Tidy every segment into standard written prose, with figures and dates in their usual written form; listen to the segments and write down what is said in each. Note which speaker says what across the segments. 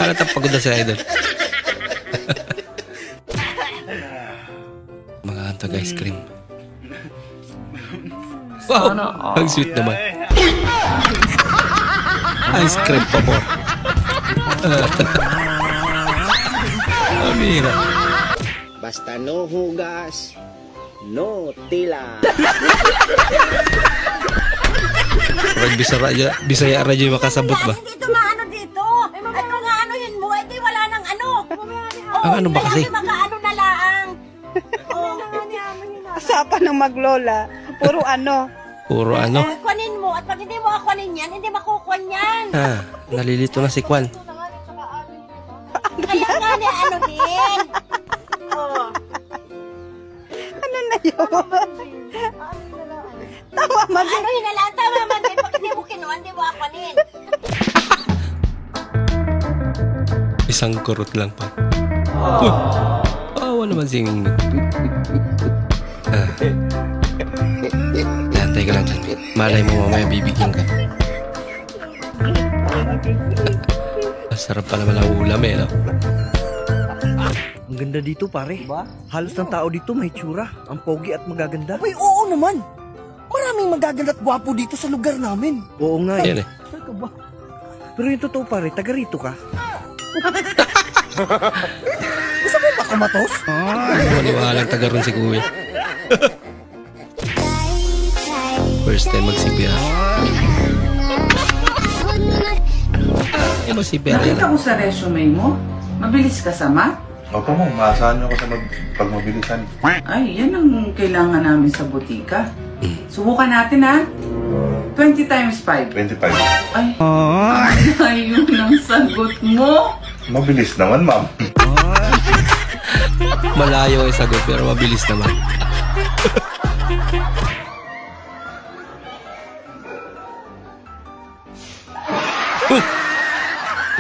Speaker 1: Halatang pagod na si Idol. Makakantag ice cream. Wow! Ang sweet naman. Ice cream pa po. Amira.
Speaker 2: Basta no hugas, no tila.
Speaker 1: Bisaya radyo makasabot ba?
Speaker 3: Hindi ito maano dito. At kung aanohin mo, edi wala nang ano.
Speaker 1: Ang ano ba kasi?
Speaker 3: Makaano na laang.
Speaker 4: Asapan ng maglola. Puro ano.
Speaker 1: Puro ano?
Speaker 3: Kunin mo. At pag hindi mo akunin yan, hindi makukuha yan.
Speaker 1: Nalilito na si Kwan.
Speaker 3: Kaya nga na ano din.
Speaker 4: Ano na yun? Tama man.
Speaker 3: Ano hinalaan? Tama man din. Pag hindi mo kinuha, hindi mo akunin.
Speaker 1: Isang kurot lang pa. Awa naman singing. Lantay ka lang dyan. Malay mo mamaya bibigyan ka. Masarap pa naman ang ulam no?
Speaker 5: Ang ganda dito pare. Halos ng tao dito may tsura. Ang pogi at magaganda.
Speaker 6: Ay, oo naman. Maraming magaganda at gwapo dito sa lugar namin.
Speaker 5: Oo nga
Speaker 1: Ayan
Speaker 5: Pero yung totoo pare, taga rito ka.
Speaker 6: Gusto mo ba kumatos?
Speaker 1: Maniwalang taga ron si Kuya. First time magsibya. Masibya yan.
Speaker 7: Nakita ko sa resume mo. Mabilis ka sa math?
Speaker 8: Opo mo, maasahan niyo ako sa pagmabilisan.
Speaker 7: Ay, yan ang kailangan namin sa butika. Subukan natin ha. 20 times 5.
Speaker 8: 25.
Speaker 7: Ay, ayun ang sagot mo.
Speaker 8: Mabilis naman, ma'am.
Speaker 1: Malayo ang sagot pero mabilis naman.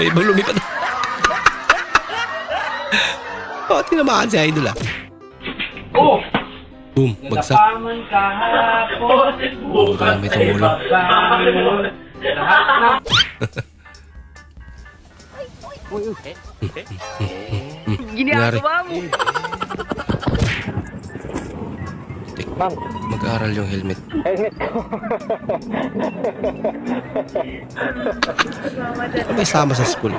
Speaker 1: May ibang lumipat. Tinamaan si Idol Boom, bagsak. Marami tumulong.
Speaker 4: Ginagawa mo.
Speaker 1: Mag-aaral yung helmet. May sama sa school.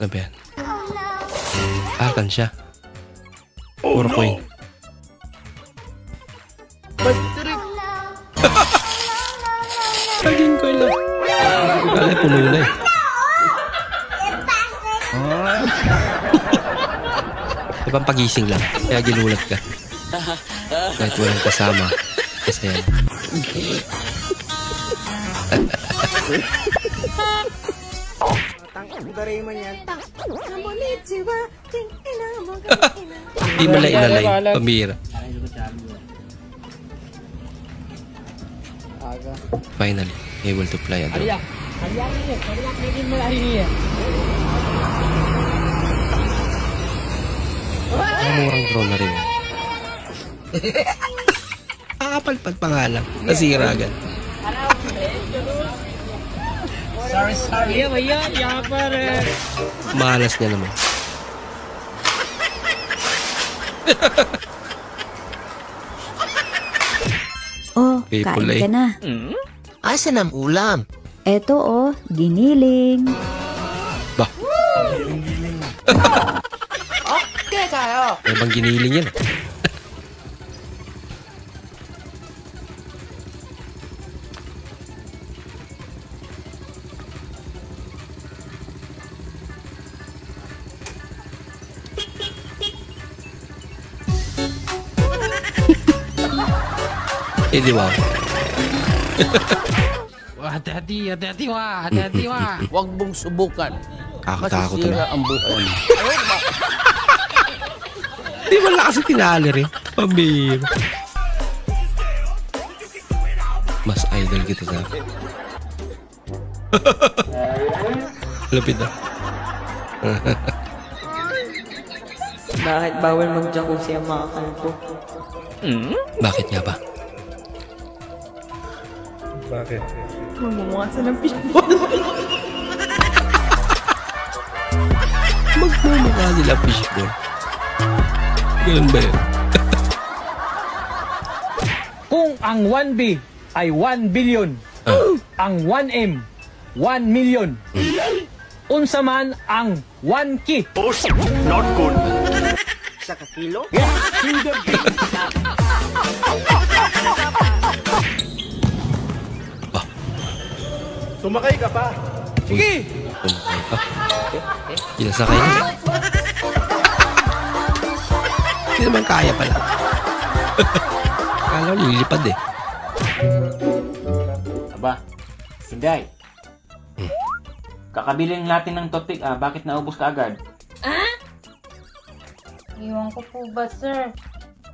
Speaker 1: Ano ba yan? Akan siya. Puro coin. Laging coin lang. Kala puno na Ibang pagising lang. Kaya ginulat ka. Kahit walang kasama. Kasi yan. Hindi mo lang inalay. Pamira. Finally, able to fly a drone. Murang drone na rin. Kakapalpad pa nga lang. Nasira agad. Sorry. Malas niya naman.
Speaker 9: Kain ka na.
Speaker 6: Asan ang ulam?
Speaker 9: Eto giniling.
Speaker 1: Bah.
Speaker 6: Okay kayo.
Speaker 1: May bang giniling yan? Di ba?
Speaker 10: Hati-hati, hati-hati, Huwag mong subukan.
Speaker 1: Takot-takot
Speaker 10: masisira ang buhay.
Speaker 1: Di ba lang kasi tinali rin? Pambira. Mas idol kita sa akin. Lapit na.
Speaker 11: Bakit bawal mag-jacuzzi ang mga kalbo?
Speaker 1: Bakit nga ba?
Speaker 5: Bakit?
Speaker 4: Mamumuha ng fishball.
Speaker 1: Magmumukha nila fishball. Ganun ba yun?
Speaker 10: Kung ang 1B ay 1 billion, ang 1M, 1 million, unsa man ang 1 ki.
Speaker 2: Not good. Sa kakilo?
Speaker 5: Sumakay ka pa.
Speaker 1: Sige! Sumakay pa. Pinasakay na. Hindi naman kaya pala. Kala ko lilipad eh.
Speaker 11: Aba, Inday. Kakabiling natin ng totik, bakit naubos ka agad?
Speaker 3: Iwan ko po ba, sir?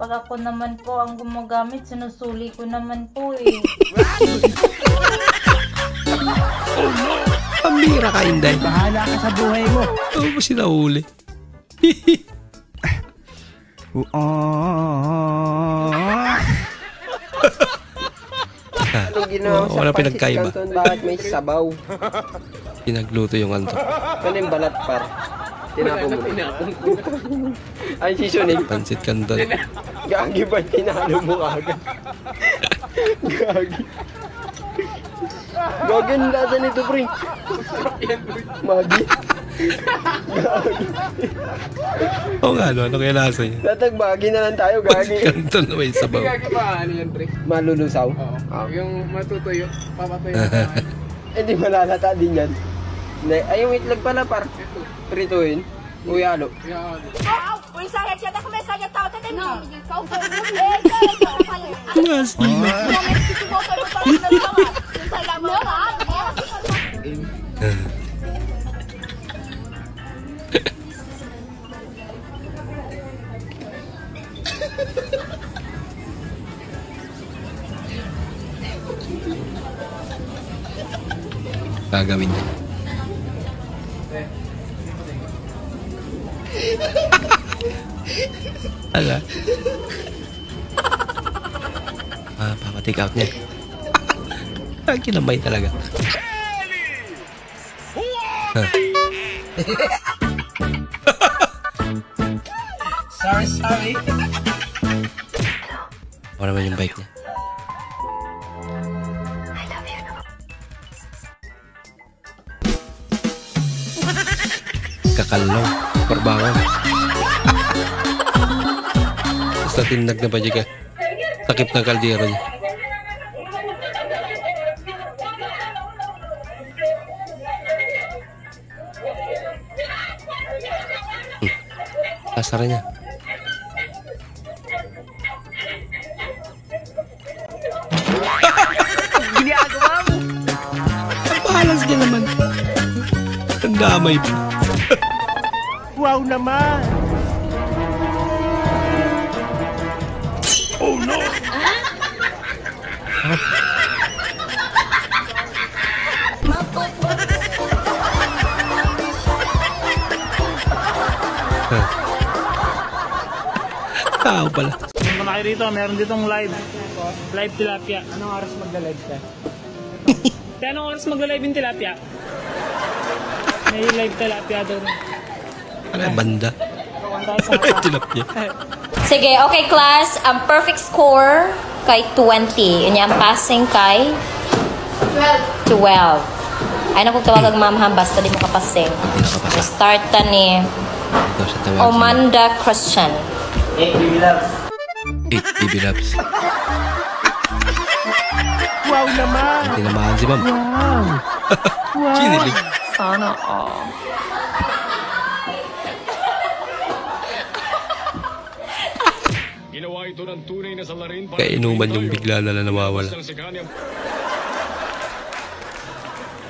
Speaker 3: Pag ako naman po ang gumagamit, sinusuli ko naman po eh.
Speaker 1: Pambira ka, Inday.
Speaker 10: Bahala ka sa buhay mo.
Speaker 1: Oo mo sinahuli.
Speaker 2: Anong ginawa sa
Speaker 1: Wala
Speaker 2: pancit
Speaker 1: pinagkaiba.
Speaker 2: canton? Bakit may sabaw?
Speaker 1: Pinagluto yung anto.
Speaker 2: Ano yung balat par? Tinapon mo. Ay, seasoning.
Speaker 1: Pancit canton.
Speaker 2: Gagi ba tinalo mo agad? Gagi. Gagi ang lasa nito, pre. Magi. Gagi.
Speaker 1: Oo nga, ano kaya lasa niya?
Speaker 2: Tatagbagi na lang tayo,
Speaker 1: Pancit
Speaker 2: gagi.
Speaker 1: canton na may sabaw.
Speaker 12: Gagi pa, ano yan, pre?
Speaker 2: Malulusaw?
Speaker 12: Oo. Yung matutuyo, papatuyo.
Speaker 2: Hindi malalata din yan. Ay, yung itlog pala, par. Prituhin. Uyalo.
Speaker 3: Saya siya na kung saya tao tayo mo.
Speaker 1: Masima. Gagawin niya. Ala. Papatik out niya. Kinamay talaga.
Speaker 2: Sorry.
Speaker 1: Wala naman yung bike niya. Kakalong. Parbangan. Basta tinag na ba niya ka? Takip ng kaldero niya. Kasara niya.
Speaker 4: Ginagawa mo.
Speaker 1: Ang bahalas niya naman. Ang damay pa.
Speaker 5: Wow naman. Oh no.
Speaker 1: Tao pala.
Speaker 10: Kung kayo rito, meron ditong live tilapia. Anong oras magla-live ka? Kaya anong oras magla-live yung tilapia? May live tilapia doon.
Speaker 1: Ano yung banda? Tilapia.
Speaker 3: Sige, okay class. Ang perfect score kay 20. Yun yung passing kay 12. Ay na kung tawag ang mamaham, basta di mo kapasing. Start ta ni Omanda Christian.
Speaker 11: 8 baby loves.
Speaker 1: 8 baby loves.
Speaker 5: Wow naman.
Speaker 1: Tinamahan si ma'am.
Speaker 5: Wow.
Speaker 1: Kinilig.
Speaker 4: Sana all.
Speaker 1: Kainuman yung bigla na nawawala.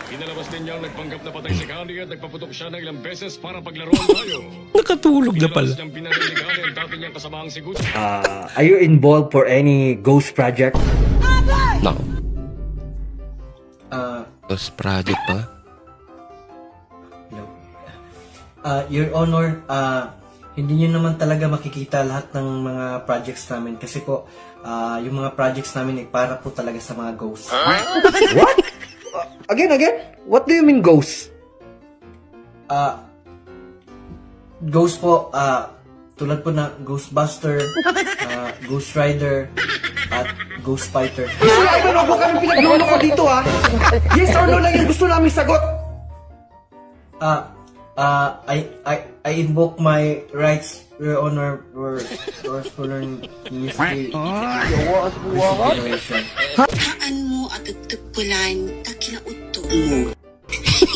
Speaker 13: Pinalabas din niyang nagpanggap na patay si Candy at nagpaputok siya ng ilang beses para paglaruan tayo.
Speaker 1: Nakatulog na pala.
Speaker 14: Are you involved for any ghost project?
Speaker 1: No. Ghost project pa?
Speaker 14: Your Honor,
Speaker 5: Hindi nyo naman talaga makikita lahat ng mga projects namin kasi po, yung mga projects namin ay para po talaga sa mga ghosts.
Speaker 14: What? Again? What do you mean ghosts?
Speaker 5: Ghost po, tulad po na Ghostbuster, Ghost Rider, at Ghost Fighter.
Speaker 14: Ano ba kami pinag-ulo ko dito ha? Yes or no lang yung gusto namin sagot.
Speaker 5: I invoke my rights, Your Honor, for learning history.
Speaker 15: Haan mo at agtupulan takinautto mo.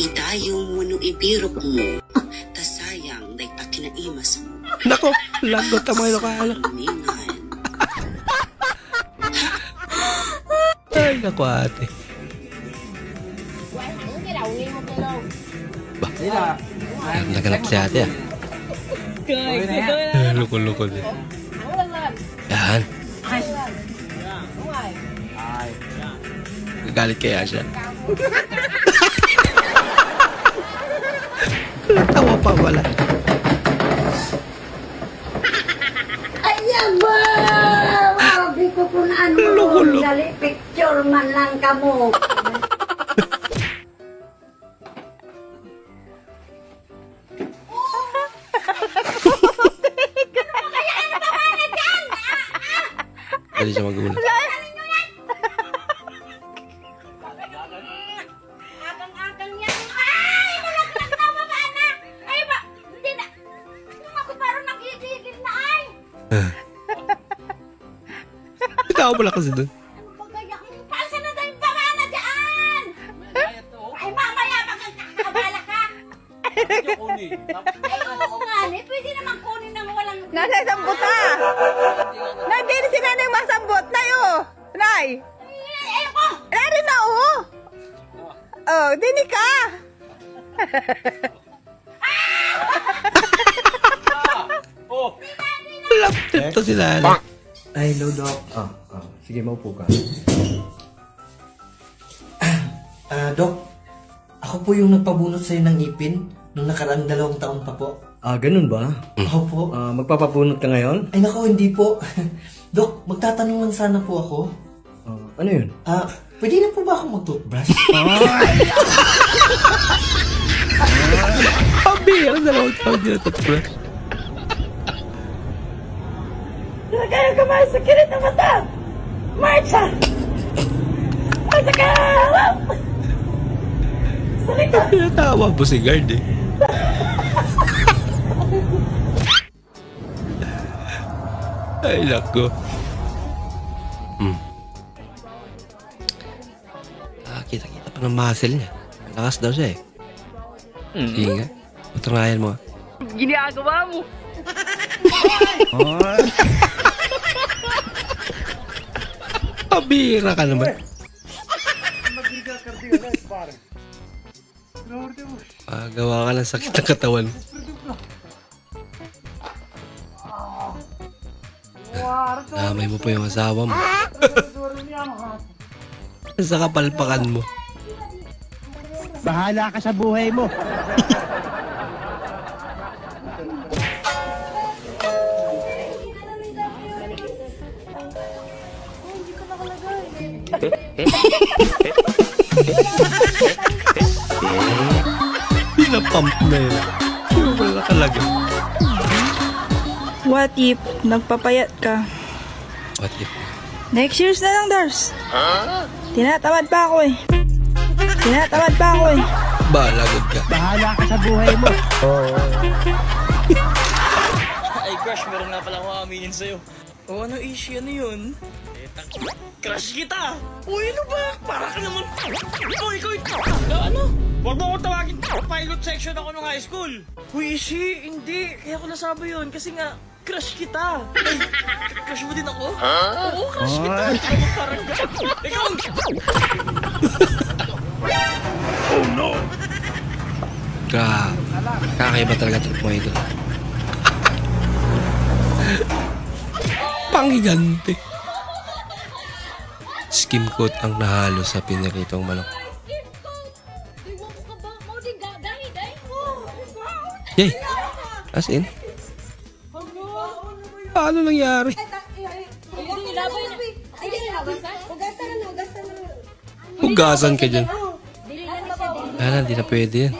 Speaker 15: Itayong mo no ibirok mo. Tasayang day pakinaimas mo.
Speaker 1: Nako, lagot ang mga lokala. Ay, naku ate. Bah, naganap si ate ah. Lukol-lukol din. Yan. Galit kaya siya. Tawa pa wala.
Speaker 16: Ayan ba? Sabi ko kung ano. Dali picture man lang kamo.
Speaker 1: Dali siya magulat.
Speaker 16: Akang-akang yan. Ay! Malaknak na mga anak! Ay ba? Hindi na. Nung ako parang nagigigil na ay.
Speaker 1: Ikaw pala kasi doon.
Speaker 16: Kalsa na tayong baba na dyan! Ay mamaya magkakabala ka! Ay oo nga ni. Pwede naman kunin ng walang...
Speaker 4: Nanay, sambot ha! Nandito si nanay masambot na yun! Nay!
Speaker 16: Ayoko!
Speaker 4: Narin na oh! Oh, dini ka!
Speaker 1: Laptop to si nanay.
Speaker 5: Ay, hello, Doc. Sige, maupo ka. Doc, ako po yung nagpabunot sa'yo ng ipin nung nakaraang 2 taon pa po.
Speaker 14: Ganun ba?
Speaker 5: Opo.
Speaker 14: Magpapapunot ka ngayon?
Speaker 5: Ay, nako, hindi po. Doc, magtatanong lang sana po ako.
Speaker 14: Ano yun?
Speaker 5: Pwede na po ba ako mag-toothbrush?
Speaker 1: Pabira, 2 taon din na toothbrush.
Speaker 4: Kaya kamay sa kirit na mata! Marcha! Marcha ka! Sakit ka!
Speaker 1: Pinatawa po si guard eh. Ay, lako. Kita-kita pa ng muscle niya. Lakas daw siya eh. Sige nga. Patungayan mo.
Speaker 4: Ginagawa mo!
Speaker 1: Pabira ka naman. Gawa ka ng sakit ng katawan. Damay mo pa yung asawa mo. Sa kapalpakan mo.
Speaker 14: Bahala ka sa buhay mo.
Speaker 1: Pinapump na yun. Wala talaga.
Speaker 4: What if nagpapayat ka?
Speaker 1: What if?
Speaker 4: Next year's na lang, Dars. Tinatamad pa ako eh.
Speaker 1: Balagod ka.
Speaker 14: Bahala ka sa buhay mo.
Speaker 10: Ay, crush, meron nga pala akong aminin sa'yo. Oh, ano issue? Ano yun? Crush kita! Uy, ano ba? Para ka naman... Oh, ikaw! Ano? Huwag mo ko tawagin. Pilot section ako nung high school. Uy, Ishi, hindi. Kaya ko nasabi yun kasi nga, crush kita. Ay, crush mo din ako? Oo, crush kita. Parang ikaw ang...
Speaker 1: Oh no! Kakaiba talaga trip mo ito. Panghigante. Skim coat ang nahalo sa piniritong manok. Yay! As in? Paano nangyari? Hugasan ka dyan. Hindi na pwede yan.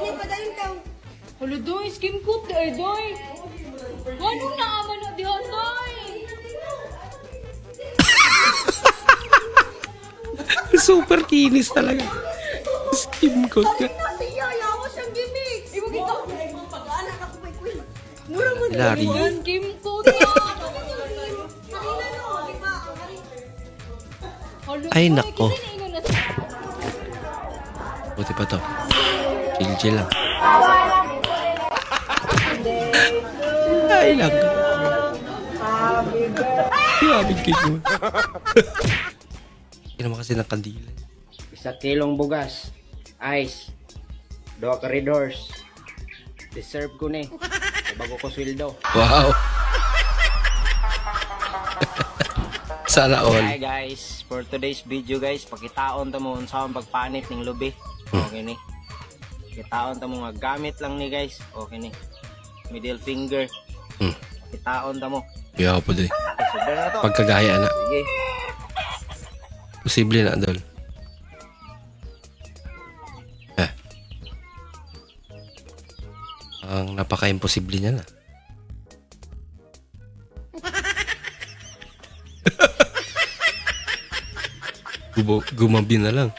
Speaker 16: Hala, doy, skim cook, doy. Ano na aman na diyan, doy?
Speaker 1: Super kinis talaga. Skim coat ka. Lari.
Speaker 16: Skim cook.
Speaker 1: Ay, nako. Buti pa to. Chill lang. Ay, nako. Happy cake mo. Hindi naman kasi ng kandila.
Speaker 2: 1 kilong bugas. Ice. 2 corridors. Deserve ko ni. Bago ko sweldo.
Speaker 1: Wow. Sana all.
Speaker 11: Hi guys, for today's video guys, pakitaon ta mo unsa ang pagpanit ning lubi. Okay ni. Pakitaon ta mo nga gamit lang ni guys. Okay ni. Middle finger. Pakitaon ta mo.
Speaker 1: Yeah, pwede. Pagkagaya na.
Speaker 11: Sige.
Speaker 1: Posible na, Dol. Ang napaka-imposible niya na. Gumabi na lang.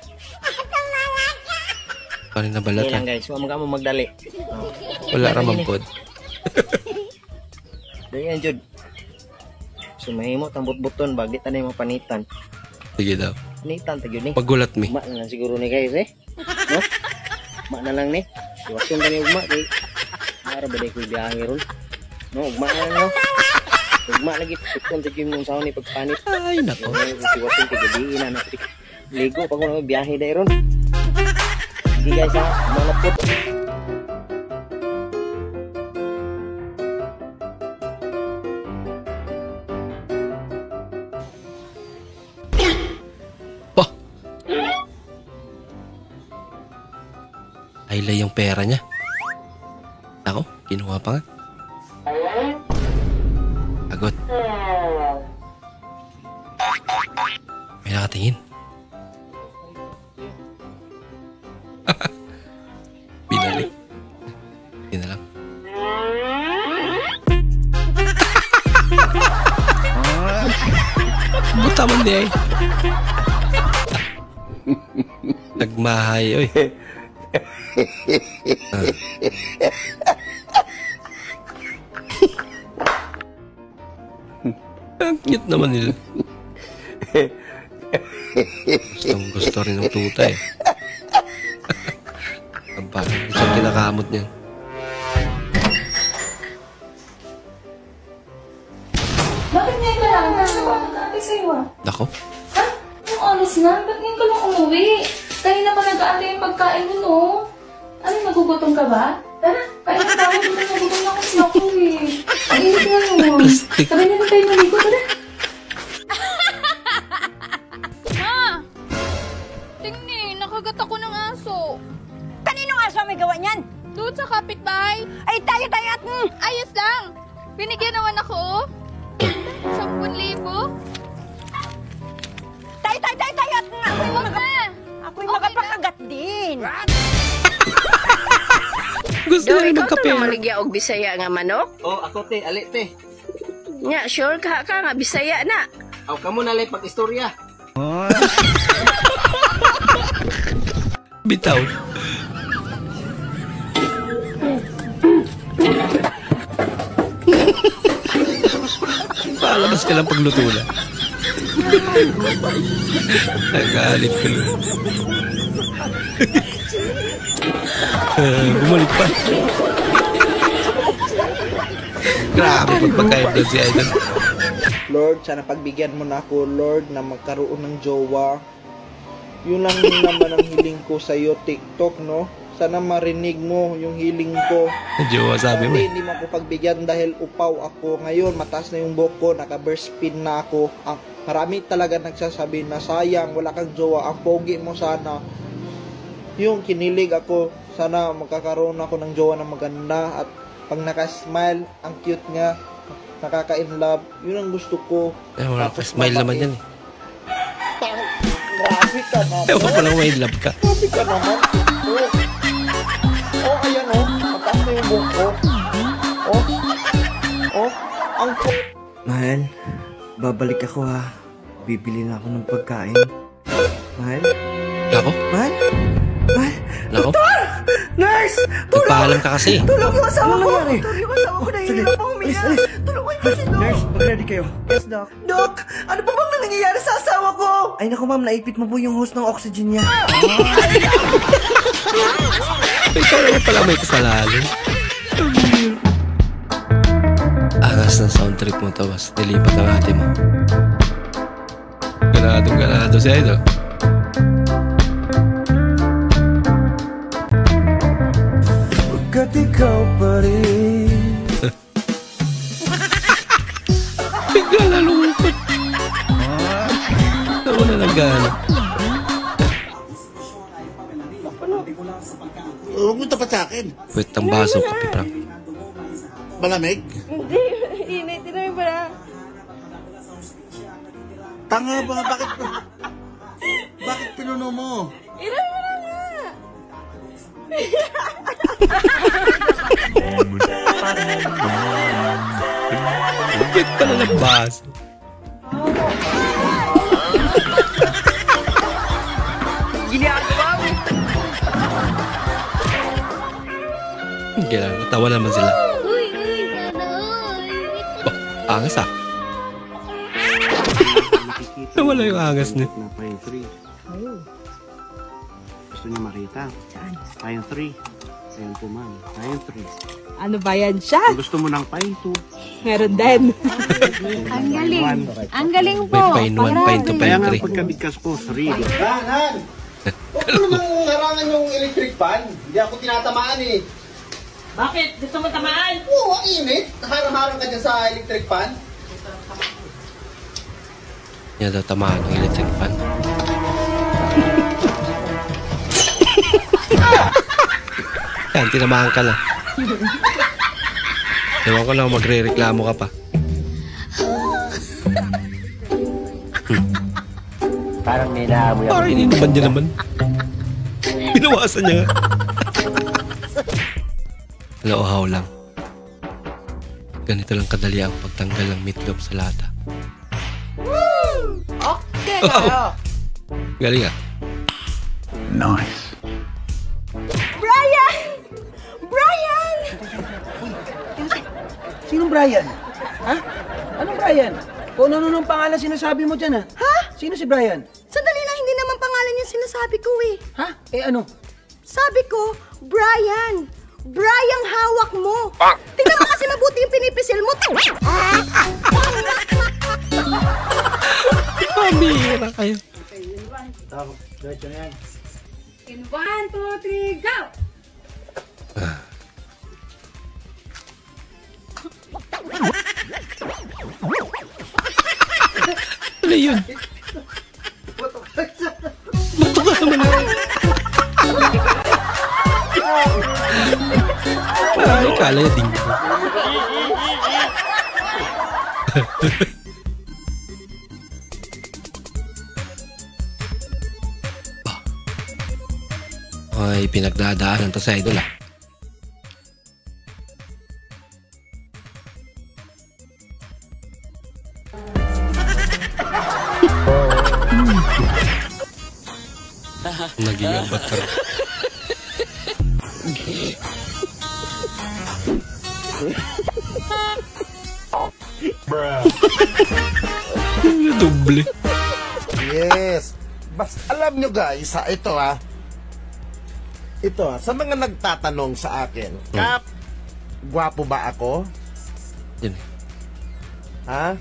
Speaker 1: Paano na balatan?
Speaker 11: Okay lang guys, huwag mo magdali.
Speaker 1: Wala ramang pod.
Speaker 11: Ganyan jud. Sumahimo tambot buton bagi tanay mo panitan.
Speaker 1: Sige daw.
Speaker 11: Panitan ta gyud ni.
Speaker 1: Pagulat mi.
Speaker 11: Ugma na lang siguro ni guys No? Ugma na lang ni. Iwason ta ni ugma kay para ba ko biyahe ron. No, ugma na lang no. Ugma lagi tukon ta gyud mong saon ni pagpanit.
Speaker 1: Ay nako.
Speaker 11: Iwason ta gabi na ligo pag mo biyahe dai ron. Sige guys ha, malapot.
Speaker 1: Aylay yung pera niya. Ako, kinuha pa nga. Agot. May nakatingin. Binalik. Hindi na lang. Buta man di ay. Nagmahay, oy. Ang cute naman nila. Gusto rin ng tuta eh. Ang parang isang kinakamot niyan.
Speaker 16: Bakit ngayon ka lang? Nagkakantay sa'yo ah.
Speaker 1: Nako.
Speaker 16: Ha? Yung oras na? Ba't ngayon ka lang umuwi? Kanina pa nag-aantay yung pagkain mo, no? Ano, nagugutom ka ba? Tara, kain na tayo. Nagugutom na ako eh. Ang init nga mo. Sabay na tayo maligo, tara.
Speaker 4: Ma! Tingni, nakagat ako ng aso.
Speaker 16: Kaninong aso may gawa niyan?
Speaker 4: Doon sa kapitbahay.
Speaker 16: Ay, tayo at
Speaker 4: Ayos lang. Binigyan naman ako. 10,000.
Speaker 16: Tayo at ako'y magapakagat din.
Speaker 1: Gusto na rin magkapera.
Speaker 17: Maligya og Bisaya nga manok?
Speaker 11: Oh, ako te, ali te.
Speaker 17: Nya, sure ka nga Bisaya na.
Speaker 11: Aw kamo na lay pag-istorya.
Speaker 1: Bitaw. Palabas ka lang pagluto na. Nagalit ka lang. Bumalik pa. Grabe pagpagkain doon si Idol.
Speaker 18: Lord, sana pagbigyan mo na ako, Lord, na magkaroon ng jowa. Yun lang naman ang hiling ko sa iyo, TikTok, no? Sana marinig mo yung hiling ko.
Speaker 1: Jowa sabi mo eh.
Speaker 18: Hindi mo ako pagbigyan dahil upaw ako. Ngayon, mataas na yung buhok ko, naka-burst spin na ako. Marami talaga nagsasabi na sayang, wala kang jowa. Ang pogi mo sana. Yung kinilig ako, sana magkakaroon ako ng jowa na maganda. At pag naka-smile, ang cute nga. nakaka-inlove. Yun ang gusto ko.
Speaker 1: Wala ka smile naman yan.
Speaker 18: Grabe ka naman.
Speaker 1: Ewan ko lang may love ka.
Speaker 18: Grabe ka naman. Ayan mataas na yung buhok ko. Ang
Speaker 5: Mahal, babalik ako ha. Bibili na ako ng pagkain. Mahal?
Speaker 1: Lako?
Speaker 5: Mahal? Mahal?
Speaker 1: Lako?
Speaker 5: Doktor! Nurse!
Speaker 1: Nagpaalam ka kasi.
Speaker 5: Tulong yung asawa ko! Tulong yung asawa ko! Nahihirap ako umiyak! Tulungan niyo si Doc! Nurse, mag-ready kayo. Yes, Doc. Doc! Ano pa bang nangyayari sa asawa ko? Ay naku ma'am, naipit mo po yung hose ng oxygen niya.
Speaker 1: Ikaw naman pala may kasalanan. Angas ng sound trip mo tapos nilipat ang ate mo. Ganado si Idol.
Speaker 5: Pagkat ikaw pa rin.
Speaker 1: Bigla nalungkot. Nawala ng gana.
Speaker 19: Huwag mo tapat sa akin.
Speaker 1: Wait, ang baso, kape prank.
Speaker 19: Malamig?
Speaker 4: Hindi, init. Tinay ba na?
Speaker 19: Tanga ba? Bakit pinuno mo?
Speaker 4: Inay mo na nga!
Speaker 1: Bakit pala ng baso?
Speaker 4: Ginagawa mo!
Speaker 1: Kailangan, natawa naman sila. Angas ah. Nawala yung angas niya.
Speaker 19: Pine 3. Gusto niya makita. Pine 3. Pine 2 ma'am. Pine 3.
Speaker 4: Ano ba yan siya?
Speaker 19: Kung gusto mo ng Pine 2.
Speaker 4: Meron din.
Speaker 9: Ang galing. Ang galing po.
Speaker 1: May Pine 1, Pine 2, Pine 3.
Speaker 19: Kaya nga pagkabigkas ko, 3.
Speaker 18: Dahan! Huwag mo namang harangan yung electric fan. Hindi ako tinatamaan eh.
Speaker 10: Bakit? Gusto mo tamaan?
Speaker 18: Oo, ang init. Harang-harang ka dyan sa electric fan.
Speaker 1: Yan daw tamaan ng electric fan. Yan, tinamahan ka na. Ewan ko lang, magre-reklamo ka pa.
Speaker 11: Parang nilaamoy ako.
Speaker 1: Parang ininuman niya naman. Binawasan niya nga. Lauhaw lang. Ganito lang kadali ang pagtanggal ng meatloaf sa lata.
Speaker 4: Okay kayo.
Speaker 1: Galing ah.
Speaker 19: Nice.
Speaker 4: Brian! Brian!
Speaker 14: Sinong Brian? Ha? Anong Brian? Kung ano nung pangalan sinasabi mo dyan, ha?
Speaker 4: Ha?
Speaker 14: Sino si Brian?
Speaker 4: Sandali lang, hindi naman pangalan yung sinasabi ko eh.
Speaker 14: Ha? Eh ano?
Speaker 4: Sabi ko, Brian! Brian hawak mo! Tingnan mo kasi mabuti yung pinipisil mo.
Speaker 1: Pamira kayo.
Speaker 18: Tapos, diretso na yan.
Speaker 16: In 1, 2, 3, go!
Speaker 1: Ano yun? Bato ka naman. Ay, kala niya ding. Ay, pinagdadaanan to sa idol ah. Nag-iambat ka rin. Doble.
Speaker 19: Yes. Bas alam nyo guys, ito Ito sa mga nagtatanong sa akin, Kap, gwapo ba ako?
Speaker 1: Yan.
Speaker 19: Ha?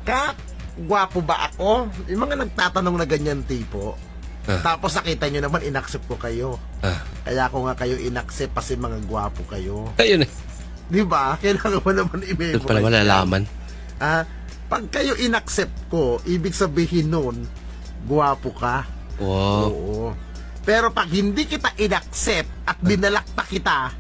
Speaker 19: Kap, gwapo ba ako? Yung mga nagtatanong na ganyan tipo. Tapos nakita nyo naman, inaccept ko kayo. Kaya ako nga kayo inaccept kasi mga gwapo kayo.
Speaker 1: Ayun eh.
Speaker 19: Diba? Kailangan mo naman i-memo.
Speaker 1: Doon pala malalaman.
Speaker 19: Pag kayo inaccept ko, ibig sabihin nun, gwapo ka.
Speaker 1: Wow.
Speaker 19: Oo. Pero pag hindi kita inaccept at binalak pa kita,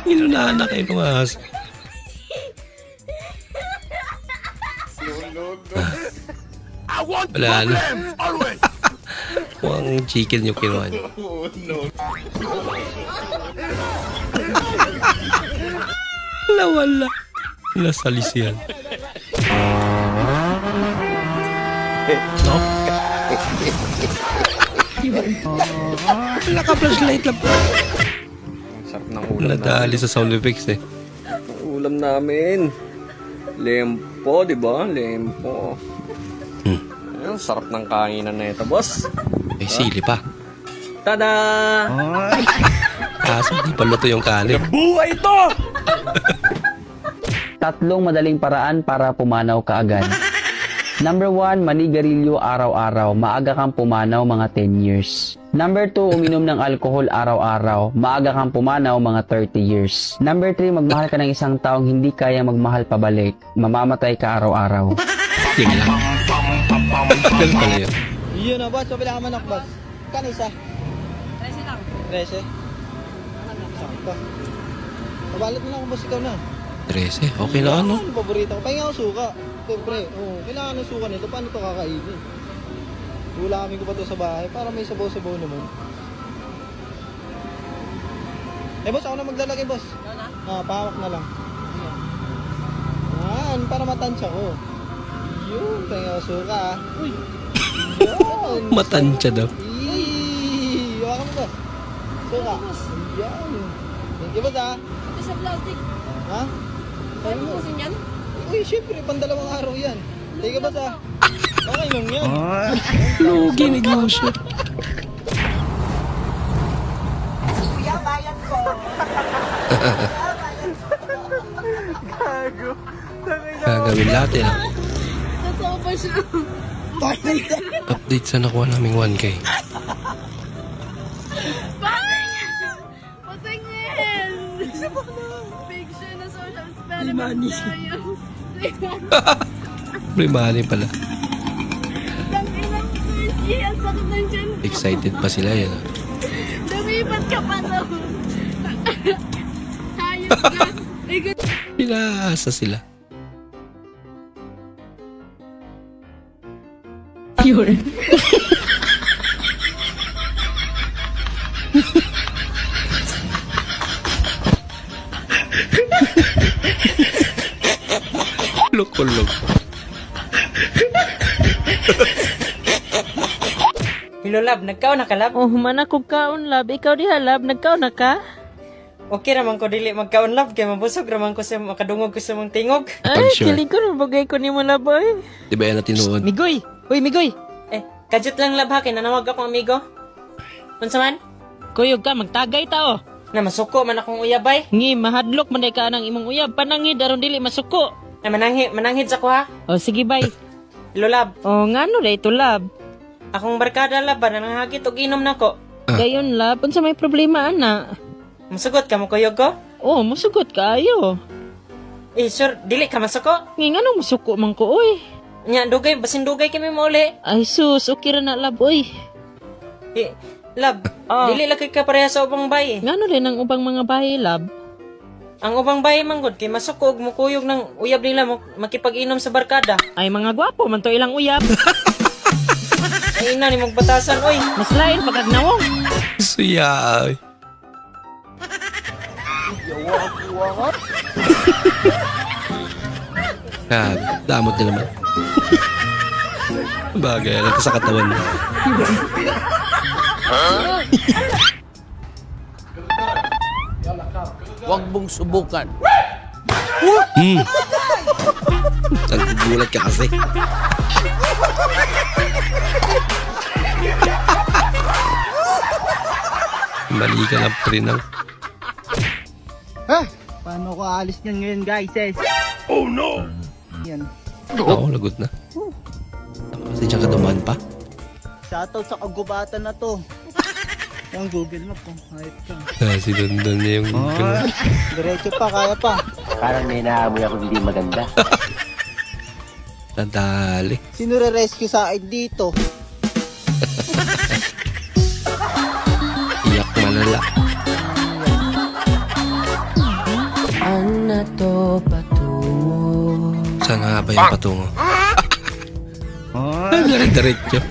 Speaker 1: Inunahan na kayo ng ahas. Wala na. Mukhang chicken yung kinuha niyo. Wala. Nasalis yan. No? Naka-flashlight lang po.
Speaker 12: Sarap ng ulam.
Speaker 1: Nadali sa sound effects eh.
Speaker 12: Ulam namin. Lempo, di ba? Lempo. Ayun, sarap ng kainan na ito, boss.
Speaker 1: May sili pa.
Speaker 12: Tada!
Speaker 1: Kaso di pa luto yung kanin.
Speaker 12: Buhay ito!
Speaker 20: 3 madaling paraan para pumanaw kaagad. Number 1, manigarilyo araw-araw. Maaga kang pumanaw mga 10 years. Number 2, uminom ng alcohol araw-araw. Maaga kang pumanaw mga 30 years. Number 3, magmahal ka ng isang taong hindi kaya magmahal pabalik. Mamamatay ka araw-araw.
Speaker 1: Sige lang. Tagal pala yun.
Speaker 18: Yun na, boss. Pabila ka manok, boss. Kano isa?
Speaker 17: 13 lang.
Speaker 18: 13? Sakto. Pabalot mo lang kung boss ikaw na.
Speaker 1: 13? Okay na ano?
Speaker 18: Ano paborito ko? Pahinga ko suka. Siyempre, kailangan ng suka nito. Paano ito kakainin? Ulamin ko pa ito sa bahay para may sabaw-sabaw naman. Boss, ako na maglalagay, boss. Pahawak na lang. Yan, para matansya ko. Yun, pahinga ko suka. Uy! Yun!
Speaker 1: Matansya daw.
Speaker 18: Hawakan mo, boss. Suka. Yan. Thank you, boss, ha?
Speaker 17: Ito sa plastic.
Speaker 18: Ha?
Speaker 17: Ano mo kasi yan?
Speaker 18: Uy, syempre, pandalawang araw yan. Teka ba sa... Okay lang yan.
Speaker 1: Lugi, negosyo.
Speaker 18: Kuya, bayan ko. Gago.
Speaker 1: Gagawin lahat eh.
Speaker 17: Totoo pa siya.
Speaker 1: Update sa nakuha naming 1K.
Speaker 17: Patingin! Big siya na social experiment na yun.
Speaker 1: Primani pala.
Speaker 17: Ang sakit ng dyan.
Speaker 1: Excited pa sila yan.
Speaker 17: Lumipat ka pa to. Hayop ka.
Speaker 1: Pinaasa sila.
Speaker 17: Yun.
Speaker 1: Loko-loko.
Speaker 11: Hello, lab. Nagkaon na ka, lab?
Speaker 21: Oh, man ako kaon, lab. Ikaw diha, lab. Nagkaon na ka?
Speaker 11: Okay raman ko dili magkaon, lab. Kaya mabusog raman ko sa makadungog ko sa mong tingog.
Speaker 21: Ay, kilig ko na bagay ko ni mo, lab, oy.
Speaker 1: Di ba yan na tinuod?
Speaker 11: Migoy! Uy, Migoy! Kajut lang, lab, ha. Kinanawag akong amigo. Unsa man?
Speaker 21: Kuyog ka, magtagay tao.
Speaker 11: Na masuko man akong uyabay.
Speaker 21: Ngi, mahadlok man ka ng imong uyab. Panangid, aron dili masuko.
Speaker 11: Na mananghid sa ko, ha.
Speaker 21: O, sige, bay.
Speaker 11: Hello, lab.
Speaker 21: O, ngano na ito, lab?
Speaker 11: Akong barkada, lab, ba? Nanghagit og inom na ko.
Speaker 21: Gayon, lab. Unsa may problema, ana?
Speaker 11: Masugot ka mo, kuyog ko?
Speaker 21: Oo, masugot ka, ayo.
Speaker 11: Sure, dili ka masuko?
Speaker 21: Ngi, ngano masuko man ko, oy.
Speaker 11: Nya, dugay, basin dugay kami mauli.
Speaker 21: Ay, sus, okay ra na, lab, oy.
Speaker 11: Lab, dili laki ka pareha sa ubang bayi.
Speaker 21: Ngano rin ang ubang mga bayi, lab?
Speaker 11: Ang ubang bayi manggod kay masukog mo kuyog ng uyab nila mo makipag-inom sa barkada.
Speaker 21: Ay, mga gwapo man to ilang uyab.
Speaker 11: Ay, ina ni magbatasan, oy.
Speaker 21: Mas lain pagkagnawong.
Speaker 1: Suya. Damot na naman. Bagay, alam ko sa katawan mo.
Speaker 6: Huwag mong subukan.
Speaker 1: Nagugulat ka kasi. Mali ka lang prinang.
Speaker 18: Paano ko aalis niyan ngayon, guys?
Speaker 6: Oh no!
Speaker 18: Yan.
Speaker 1: Oo, lagot na. Kasi dyan ka dumaan pa.
Speaker 18: Shoutout sa kagubatan na to. Yung Google Map ko. Hayop ka.
Speaker 1: Sinundan niya yung...
Speaker 18: Diretso pa, kaya pa.
Speaker 22: Parang may naamoy ako hindi maganda.
Speaker 1: Nadali.
Speaker 18: Sino re-rescue sa akin dito?
Speaker 1: Iyak Nag-alala.
Speaker 7: Ano to patungo?
Speaker 1: Saan nga ba yung patungo? Diretso.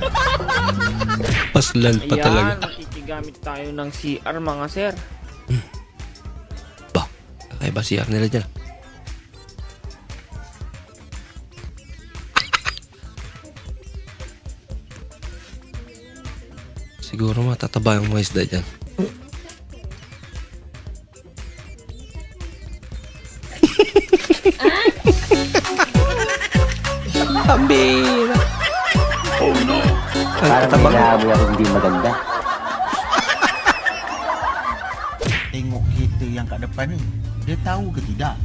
Speaker 1: Paslan pa talaga.
Speaker 11: Ayan, makikigamit tayo ng CR mga sir.
Speaker 1: Kakaiba CR nila dyan. Siguro matataba yung mga isda dyan. Pambira!
Speaker 22: Oh no!
Speaker 1: Parang
Speaker 22: hinahamoy ako hindi maganda.
Speaker 19: Tengok kereta yang kat depan ni. Dia tahu ke tidak?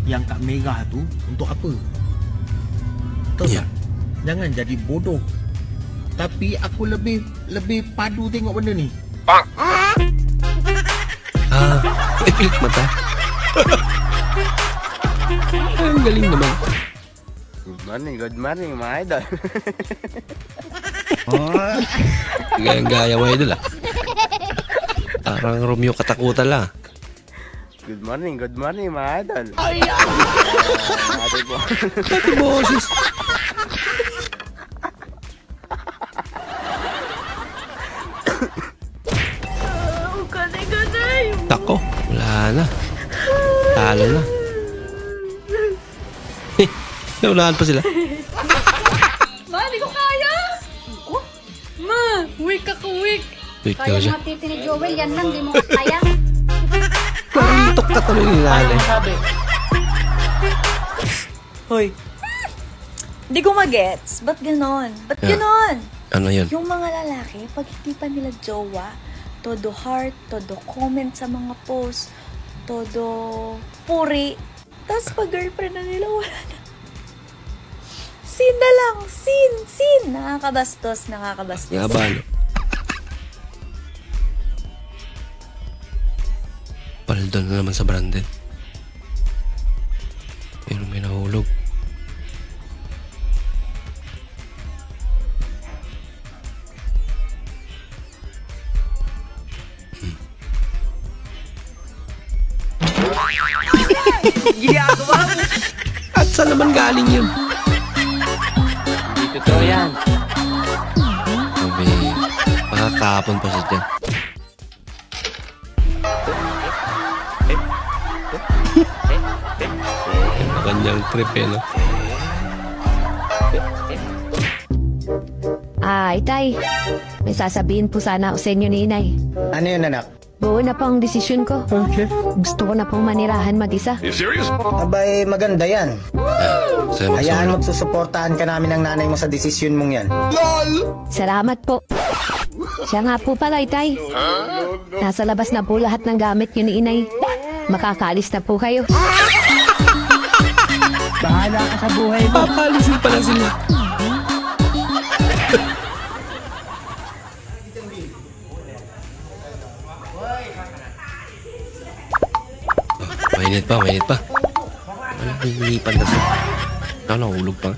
Speaker 19: Yang kat merah tu untuk apa? Tahu tak? Jangan jadi bodoh. Tapi aku lebih padu tengok benda ni.
Speaker 1: Pilit mata. Ang galing naman.
Speaker 22: Good morning, mga idol.
Speaker 1: Gaya-gaya mga idol ah. Parang Romeo katakutan lang.
Speaker 22: Good morning, mga idol.
Speaker 1: Ate boses. Tako, wala na. Talo na. Naunahan pa sila.
Speaker 16: Ma, hindi ko kaya. Ma, weak ako, weak.
Speaker 1: Weak daw siya.
Speaker 9: Kaya matiti ni Joel, yan lang, di mo kaya.
Speaker 1: Parintok ka tuloy ni nanay.
Speaker 4: Hoy. Hindi ko magets. Ba't ganon? Ba't ganon?
Speaker 1: Ano yun?
Speaker 4: Yung mga lalaki, pag hindi pa nila jowa, todo heart, todo comment sa mga post, todo puri. Tapos pag girlfriend na nila, wala na. Sin na lang. Sin. Nakakabastos.
Speaker 1: Nga ba, no? Paldo na naman sa Brandon. Pero may nahulog.
Speaker 11: Ginagawa mo!
Speaker 1: At saan naman galing yun?
Speaker 11: Hindi totoo yan.
Speaker 1: Makakapon pa siya dyan. Kanyang trip eh, no?
Speaker 8: Itay. May sasabihin po sana ako sa inyo ni Inay.
Speaker 2: Ano yun, anak?
Speaker 8: Buo na po ang desisyon ko. Okay. Gusto ko na pong manirahan mag-isa.
Speaker 2: You serious? Abay, maganda yan. Hayaan magsusuportahan ka namin ng nanay mo sa desisyon mong yan.
Speaker 8: Salamat po. Siya nga po pala, Itay. Nasa labas na po lahat ng gamit yun ni Inay. Makakaalis na po kayo.
Speaker 2: Bahala ka sa buhay mo.
Speaker 1: Papalisin pala sila. Mainit pa. Wala, hinihipan na siya. Nahulog pa.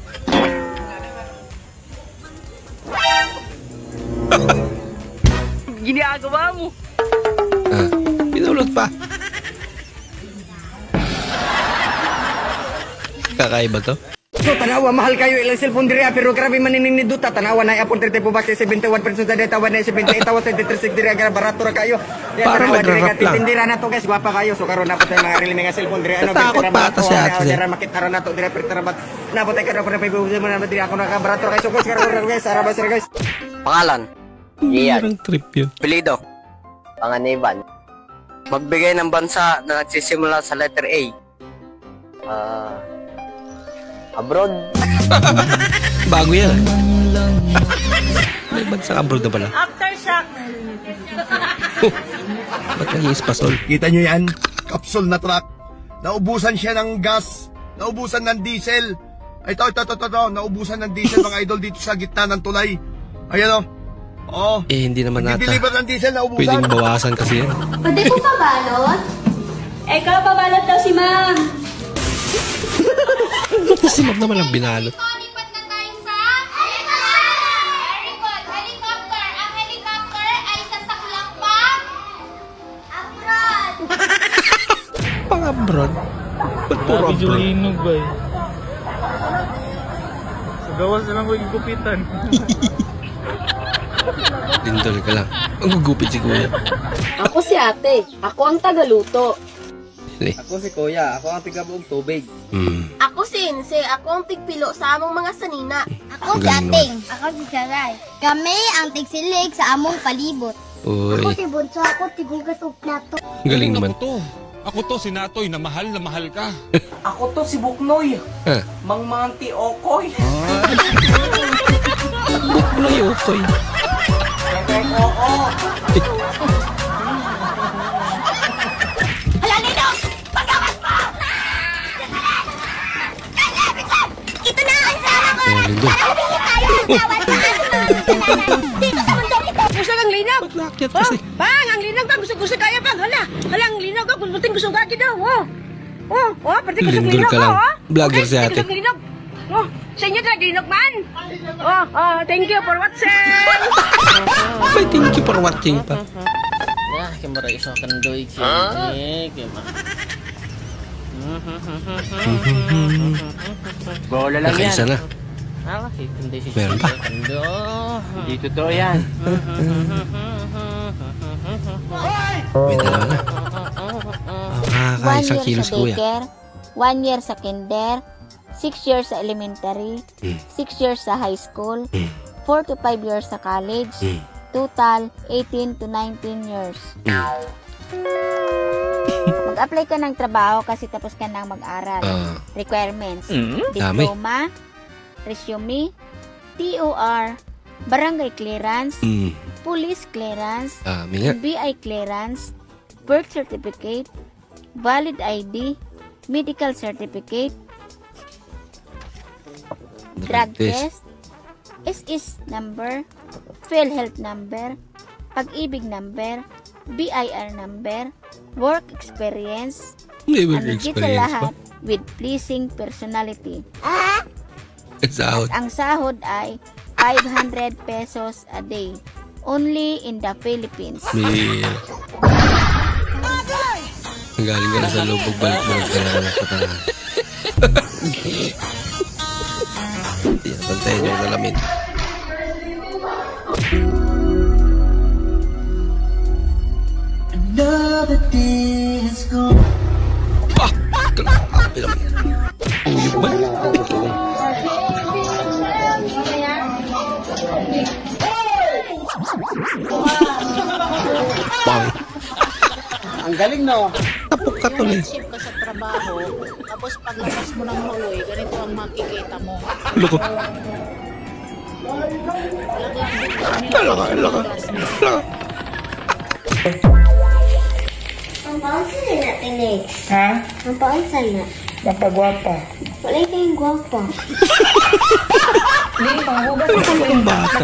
Speaker 11: Ginagawa mo!
Speaker 1: Pinulot pa. Kakaiba to?
Speaker 6: So, tanawa, mahal kayo ilang cellphone diri, pero grabe manining ni Duta. Tanawa na Apple 30 po bakit 71% sa data, 178,036 diri, barato ra kayo.
Speaker 1: Parang nag-rap lang.
Speaker 6: Tindira na to guys, guwapa kayo. So, karon na po tayo mga rili mga cellphone diri.
Speaker 1: Natakot pa ata siya.
Speaker 6: Dira makita na to diri, pertarabat. Napot kayo na paibubusin mo na diri ako na barato kayo. So, guys, karon guys, arabas guys.
Speaker 23: Pangalan? Ian.
Speaker 1: Parang trip yun.
Speaker 23: Pilido? Panganiban. Magbigay ng bansa na nagsisimula sa letter A. Abroad.
Speaker 1: Bago yan. May bansa abroad na pala.
Speaker 4: Aftershock.
Speaker 1: Ba't nag-iispasol?
Speaker 19: Kita nyo yan? Kapsul na truck. Naubusan siya ng gas. Naubusan ng diesel. Ito. Naubusan ng diesel mga idol dito sa gitna ng tulay. Ayan o. Oh.
Speaker 1: Hindi naman nata.
Speaker 19: Deliver ng diesel, naubusan.
Speaker 1: Pwedeng bawasan kasi yan.
Speaker 9: Pwede po pabalot?
Speaker 16: Ikaw, pabalot daw si ma'am.
Speaker 1: Si Ma'am naman ang binalot.
Speaker 9: Lipat na tayo sa helicopter. Very good. Helicopter. Ang helicopter ay sasaklang pang
Speaker 1: abroad? Ba't puro
Speaker 10: Grabe,
Speaker 1: abroad?
Speaker 10: Julinog ba eh. Sa gawas na lang ko igupitan.
Speaker 1: Lindol ka lang. Ang gugupit si kuya.
Speaker 3: Ako si ate. Ako ang tagaluto.
Speaker 11: Ako si Kuya. Ako ang tigabuog tubig.
Speaker 9: Ako si Inse. Ako ang tigpilo sa among mga sanina.
Speaker 1: Ang
Speaker 9: Ako si
Speaker 1: galing
Speaker 9: Ating. Ako si Saray. Kami ang tigsilig sa among palibot.
Speaker 1: Uy.
Speaker 9: Ako si Bunso. Ako tigugas og plato.
Speaker 1: Ang galing naman.
Speaker 13: Ako to si Natoy na mahal ka.
Speaker 5: Ako to si Buknoy.
Speaker 1: Ah.
Speaker 5: Mang Manti Okoy.
Speaker 1: Buknoy Okoy.
Speaker 5: Oo.
Speaker 9: Hala, Nino! Pagkakas mo! Ito na ang sama ko!
Speaker 1: Lindol.
Speaker 9: Dito sa mundo ito!
Speaker 3: Gusto kang linog?
Speaker 1: Bakit
Speaker 3: Oh, bang! Ang linog bang! Gusto kaya bang! Hala! Hala, ang linog ako! Gusto kaya daw! Pati gusto
Speaker 1: Lindol
Speaker 3: linog
Speaker 1: ka lang.
Speaker 3: oh!
Speaker 1: Vlogger si
Speaker 3: Okay,
Speaker 1: ate.
Speaker 3: gusto linog! Sa inyo talaga linog man! Thank you for watching!
Speaker 1: May thank you for watching pa.
Speaker 10: Ya, kemara iso akan doi kini.
Speaker 11: Bola lang yan.
Speaker 1: Nakaisa na.
Speaker 10: Alah, hindi si
Speaker 1: Meron pa.
Speaker 10: Kendo.
Speaker 11: Hindi totoo yan.
Speaker 1: May dalawa na. Makakaisang kilos kuya.
Speaker 15: 1 year sa kinder, 6 years sa elementary, 6 years sa high school, 4 to 5 years sa college, total 18 to 19 years. Mag-apply ka ng trabaho kasi tapos ka nang mag-aral. Requirements:
Speaker 1: Dami.
Speaker 15: diploma, resume, TOR, barangay clearance, police clearance,
Speaker 1: Dami nga.
Speaker 15: BI clearance, birth certificate, valid ID, medical certificate, drug test, SS number, PhilHealth number, pag-ibig number, BIR number, work experience,
Speaker 1: May work
Speaker 15: higit sa
Speaker 1: experience
Speaker 15: lahat, with pleasing personality.
Speaker 1: Sahod.
Speaker 15: Ang sahod ay 500 pesos a day. Only in the Philippines.
Speaker 1: May... Galing ka na sa lubog, balik mo lang ka na ng katangahan. Yan, pantayin nyo ang alamin.
Speaker 5: Another day has gone.
Speaker 1: Grabe naman. Uyog ba? Bang!
Speaker 11: Ang galing no?
Speaker 1: Tapok ka tuloy.
Speaker 24: Shift ka sa trabaho, tapos paglabas mo ng hallway, ganito ang makikita mo.
Speaker 1: Loko.
Speaker 9: Ang paunsan na natin next.
Speaker 5: Ha?
Speaker 9: Ang paunsan na.
Speaker 5: Napagwapa.
Speaker 9: Wala kayong gwapa.
Speaker 5: Hindi, panghugas
Speaker 1: Ano ka lang bata?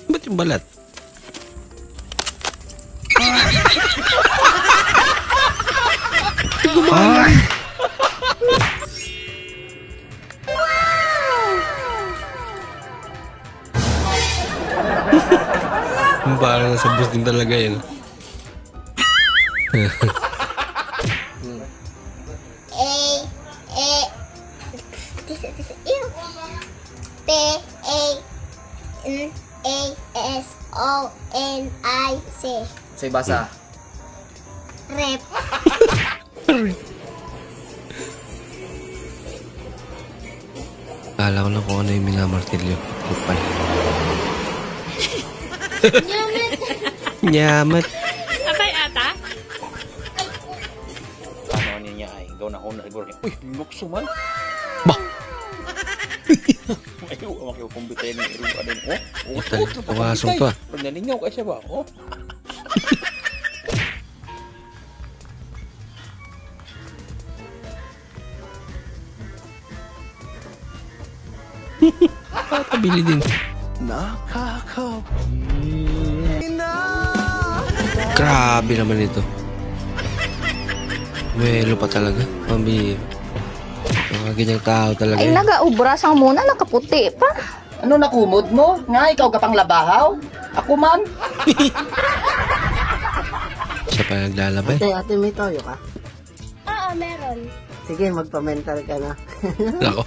Speaker 1: Ba't yung balat? Gumana. Parang nasa bus din talaga yun.
Speaker 9: T-A-N-A-S-O-N-I-C.
Speaker 11: Say basa.
Speaker 9: Rep.
Speaker 1: Kala ko na kung ano yung minamartilyo. Kupal. Nyamat.
Speaker 21: Atay ata?
Speaker 22: Ano niya ay gaw na una siguro niya. Uy, lukso man. Ayaw, makiw kumbitayin ni Iro ka din.
Speaker 1: Tawasong to ah.
Speaker 22: Pag naningaw ka siya ba? Oh.
Speaker 1: Pabili din. Grabe naman ito. Melo pa talaga. Pambihira. Mga ganyang tao talaga.
Speaker 3: Ay, nagaubra sa muna, nakaputi pa.
Speaker 5: Ano nakumod mo? Nga, ikaw ka pang labahaw?
Speaker 24: Ako man.
Speaker 1: Siya pa naglalabay.
Speaker 24: Ate, may toyo ka?
Speaker 9: Oo, meron.
Speaker 24: Sige, magpa-mental ka na.
Speaker 1: Lako.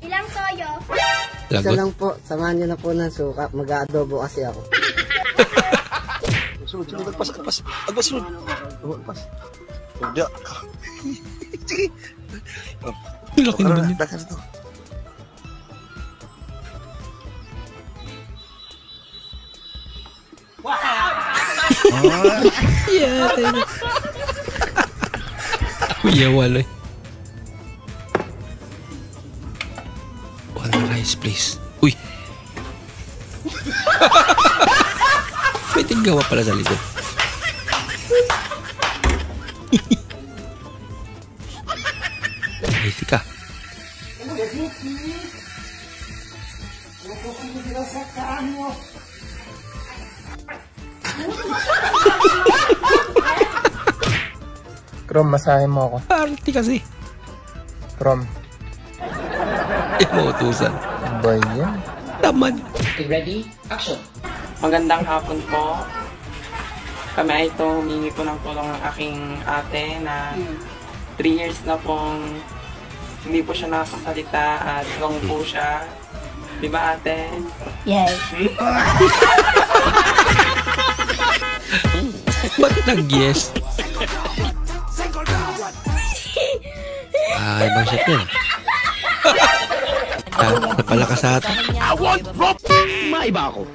Speaker 9: Ilang toyo?
Speaker 24: Isa lang po, samahan nyo na po ng suka. Mag-aadobo kasi ako.
Speaker 22: Sunod, agpas. Agpas. Hindi. Sige.
Speaker 1: Laki naman yun.
Speaker 22: Dakan ito.
Speaker 1: Yeah, tayo. Kuya, wala. One rice, please. Uy! May tinggawa pala sa likod. Ay, tika.
Speaker 12: Krom, masahe mo ako.
Speaker 1: Party kasi.
Speaker 12: Krom.
Speaker 1: Mautusan.
Speaker 12: Ba yan?
Speaker 1: Tamad.
Speaker 14: Okay, ready? Action. Magandang hapon po. Kami ay ito, humingi po ng tulong ng aking ate na 3 years na pong hindi po siya nakasalita at long po siya. Di ba ate?
Speaker 9: Yes.
Speaker 1: Ba't nag-yes? Ibang shot yan. Napalakas sa atin.
Speaker 6: I want drop! Maiba ako.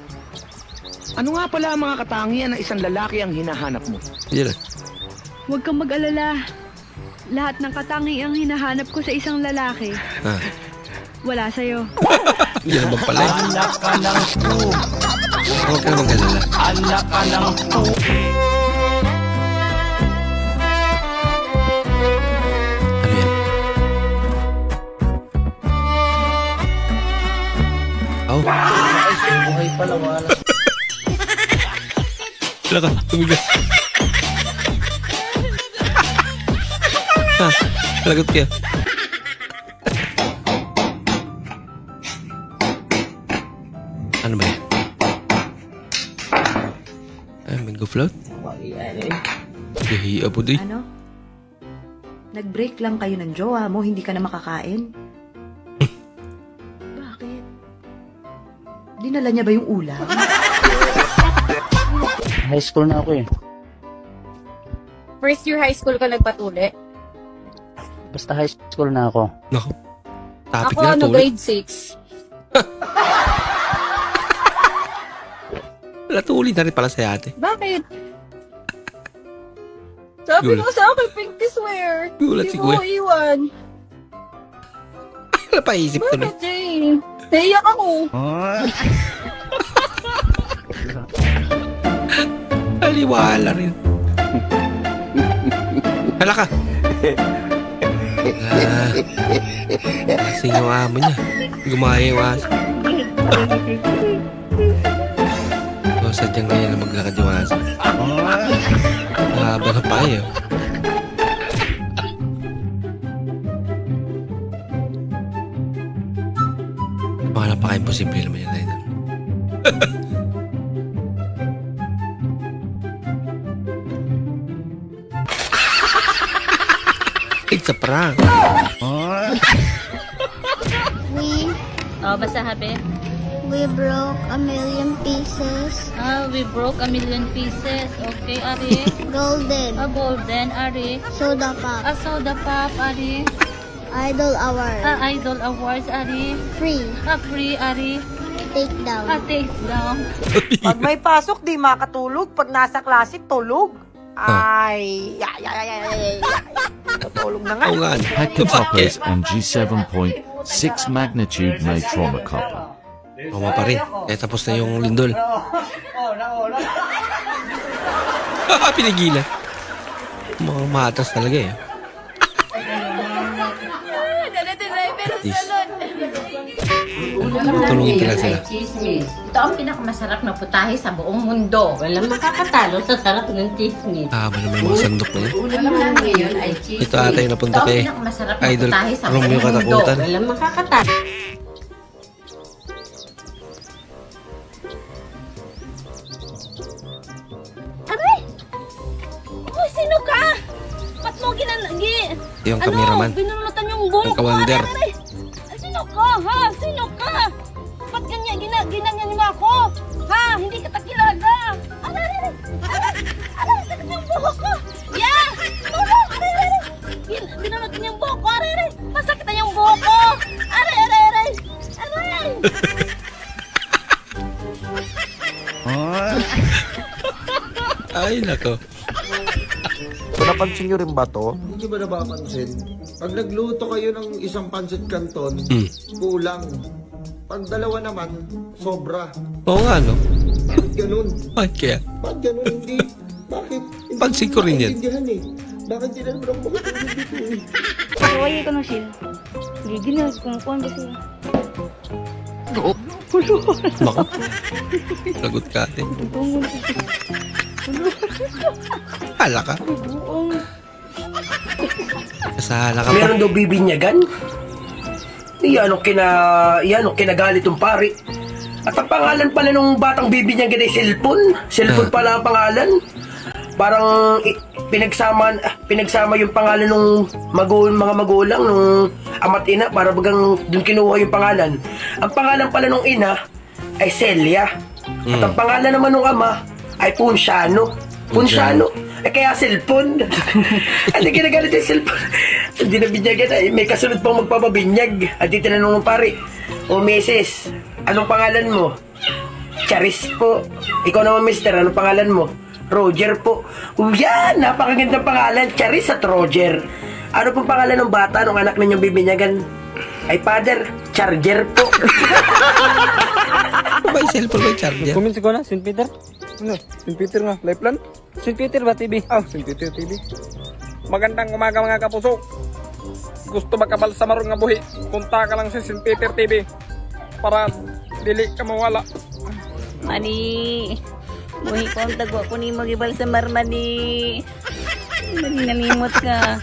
Speaker 6: Ano nga pala ang mga katangian ng isang lalaki ang hinahanap mo?
Speaker 1: Yan.
Speaker 17: Huwag kang mag-alala. Lahat ng katangiang hinahanap ko sa isang lalaki, wala sa'yo.
Speaker 1: Yan naman pala.
Speaker 6: Anak ka ng po.
Speaker 1: Huwag ka na mag-alala.
Speaker 6: Anak ka ng po.
Speaker 1: Oh.
Speaker 24: Buhay pala, wala.
Speaker 1: Wala ka, tumigas. Ha, lagot kaya. Ano ba yan? Ay, mango float? Gahiya po di.
Speaker 20: Ano? Nag-break lang kayo ng jowa mo, hindi ka na makakain? Bakit? Dinala niya ba yung ulam?
Speaker 22: High school na ako eh.
Speaker 25: First year high school ka nagpatuli?
Speaker 22: Basta high school na ako.
Speaker 1: Naku. Topic
Speaker 25: ako
Speaker 1: na
Speaker 25: ano,
Speaker 1: tuloy.
Speaker 25: grade 6.
Speaker 1: Latuli na rin pala sa ate.
Speaker 25: Bakit? Sabi
Speaker 1: Gulat.
Speaker 25: mo sa akin, Pinky swear.
Speaker 1: Gulat si
Speaker 25: Hindi mo
Speaker 1: Kuya.
Speaker 25: iwan.
Speaker 1: Wala pa isip ko na.
Speaker 25: Bakit, Jay? Naiyak ako.
Speaker 1: Aliwala rin. Hala ka. Kasing yung amo niya. Gumaya yung aso. So, sadyang ganyan na maglakad yung aso. Mahaba na pa eh. Mga napaka-imposible naman yan, Idol. It's a prank.
Speaker 15: Basta habi.
Speaker 9: We broke a million pieces.
Speaker 15: We broke a million pieces. Okay, Ari.
Speaker 9: Golden.
Speaker 15: Golden, Ari.
Speaker 9: Soda pop.
Speaker 15: Soda pop, Ari.
Speaker 9: Idol award.
Speaker 15: Idol awards, Ari.
Speaker 9: Free.
Speaker 15: Free, Ari.
Speaker 9: Take down.
Speaker 15: Take down.
Speaker 3: Pag may pasok, di makatulog. Pag nasa klase, tulog. Ay. Tutulog na nga.
Speaker 26: Hecatopolis and G7.6 magnitude may trauma couple.
Speaker 1: Tama pa rin. Tapos na yung lindol. Pinigilan. Mga matas talaga eh. Tulungin ka lang sila.
Speaker 15: Ito ang pinakamasarap na putahe sa buong mundo. Walang makakatalo sa sarap ng chismis.
Speaker 1: Ba naman mga sandok na yan.
Speaker 15: Ulam naman ngayon ay chismis.
Speaker 1: Ito ata yung napunta kay Idol Romeo Katakutan.
Speaker 15: Walang makakatalo.
Speaker 1: Yung cameraman.
Speaker 3: Binunutan yung buhok
Speaker 1: Yung kawander.
Speaker 3: Sino ka, ha? Sino ka? Ba't ganyan mo ako? Ha? Hindi kita kilala. Aray! Sakit yung buhok ko! Yeah! Tulong! Aray! Binunutan yung buhok ko! Aray! Masakit na yung buhok ko! Aray!
Speaker 1: Ay, nako.
Speaker 19: Kung napansin nyo rin ba to? Hindi ba napapansin? Pag nagluto kayo ng isang pancit canton, kulang. Pag dalawa naman, sobra.
Speaker 1: Oo nga, no?
Speaker 19: Bakit ganun?
Speaker 1: Bakit kaya?
Speaker 19: Bakit ganun? Hindi. Bakit? Hindi
Speaker 1: Pansin ko rin yan.
Speaker 19: eh. Bakit sila naman bakit dito eh?
Speaker 25: Kaway ka na sila. Hindi na, kumukuhan ba siya?
Speaker 1: Mako. Lagot ka atin. Hala ka. Kasala ka pa.
Speaker 2: Meron daw bibinyagan. Yan ang kinagalit ng pari. At ang pangalan pala nung batang bibinyagan ay cellphone. Cellphone pala ang pangalan. Parang pinagsama yung pangalan ng mga magulang nung ama't ina para bagang dun kinuha yung pangalan. Ang pangalan pala nung ina ay Celia. At ang pangalan naman nung ama ay Ponciano. Eh kaya cellphone. Hindi kinagalit yung cellphone. Hindi na binyagan ay may kasunod pang magpapabinyag. At di tinanong ng pare, o Mrs., anong pangalan mo? Charis po. Ikaw naman mister, anong pangalan mo? Roger po. Yan, napakagandang pangalan. Charis at Roger. Ano pong pangalan ng bata nung anak ninyong bibinyagan? Ay father, Charger po.
Speaker 1: May cellphone, may charger.
Speaker 6: Kuminsi ko na, St. Peter. Ano? St. Peter nga, life plan? St. Peter ba TV? St. Peter TV. Magandang umaga mga kapuso. Gusto makabal sa maroon nga buhi, punta ka lang sa St. Peter TV para dili ka mawala.
Speaker 25: Mani, buhi ko ang tago ko ni magibal sa marmani. Mani nalimot ka.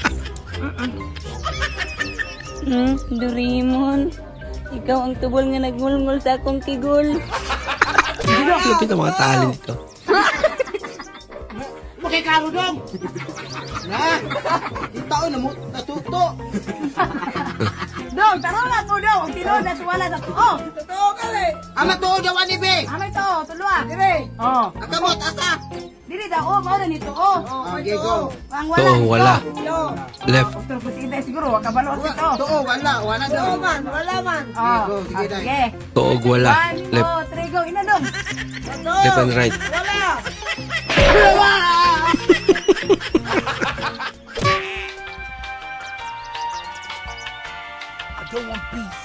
Speaker 25: Doraemon, ikaw ang tubol nga nagmulmul sa akong kigol.
Speaker 1: Lupit ang mga tali nito.
Speaker 24: Makikaro dong! Na! Yung taon na mo, natuto!
Speaker 3: Dong, taro na to dong. Tino na suwala na to. Oh, totoo ka le.
Speaker 24: Ama to, dawan ni Be!
Speaker 3: Amay to, tulwa. Dire.
Speaker 24: Oh. Akamot, asa!
Speaker 3: Dili daw, oh, mao na nito. Oh.
Speaker 24: Okay, go.
Speaker 3: Ang wala.
Speaker 1: Oo, wala. Left.
Speaker 3: Otro po sige siguro, kabalo ito.
Speaker 24: Oo, wala daw.
Speaker 3: Wala man.
Speaker 24: Oh, sige dai.
Speaker 3: Sige.
Speaker 1: Tuog wala. Left.
Speaker 3: 1, 2, 3, go. Ina dong.
Speaker 1: Left and right.
Speaker 3: Wala.
Speaker 4: I don't want peace.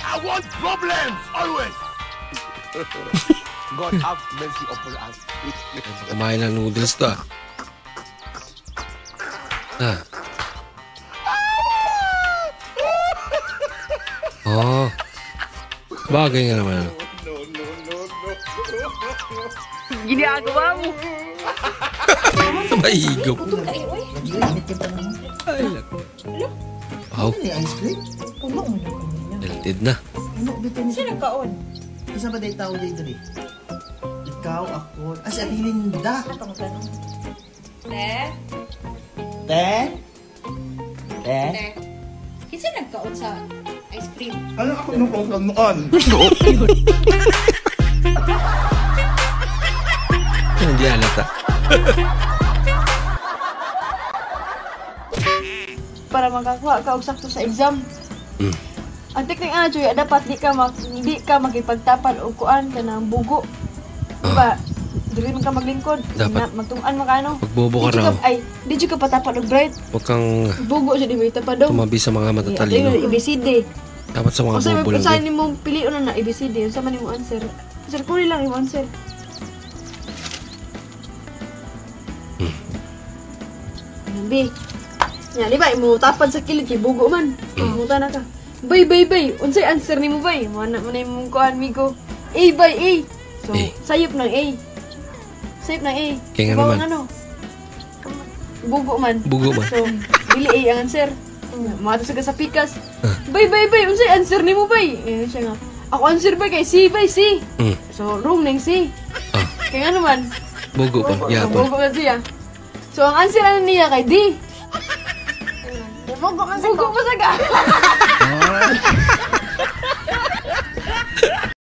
Speaker 4: I want problems always. God have mercy upon us.
Speaker 1: Kumain ng noodles to ah. Oh. Bagay nga naman.
Speaker 25: Ginagawa mo.
Speaker 1: Ay, higop. Ay, lako. Wow. Delted na.
Speaker 3: Sino kaon?
Speaker 5: Isa ba day tao dito ni? Ikaw, ako, si Linda.
Speaker 3: Te?
Speaker 5: Te?
Speaker 3: Kinsa nagkaon sa ice cream?
Speaker 5: Ano ako nung kong
Speaker 1: Hindi halata.
Speaker 25: Para makakuha ka og sakto sa exam. Ang teknik ana Joy, dapat di ka makipagtapal og kuan kanang bugo. Diba? Dili man ka maglingkod.
Speaker 1: Dapat.
Speaker 25: Magtungan mo ka ano.
Speaker 1: Pagbobo ka raw.
Speaker 25: Di ka patapal og bright.
Speaker 1: Huwag kang
Speaker 25: Bugo siya di mo itapadong.
Speaker 1: tumabi sa mga matatalino.
Speaker 25: ABCD.
Speaker 1: Dapat sa mga bobo lang
Speaker 25: Usahay
Speaker 1: din.
Speaker 25: mo piliun na ABCD. Unsa man imong answer? Sir, kuri lang imong answer. B. Yan, di ba? Imo tapad sa kilid kay bugo man. Muta na ka. Bay. Unsay answer nimo bay? Mana man imong kuan migo. A by A. So, sayop ng A. Sayop ng A.
Speaker 1: Kaya nga naman.
Speaker 25: Ano? Bugo man. So, dili A ang answer. Mata sa pikas. Bay. Unsay answer nimo bay? Eh, siya nga. Ako answer bay kay C by C. So, wrong nang C. Kaya nga naman.
Speaker 1: Bugo pa. Yapon.
Speaker 25: Bugo ka siya. So, ang answer ano niya kay D.
Speaker 9: Bugo man sa
Speaker 25: Bugo pa sa ka.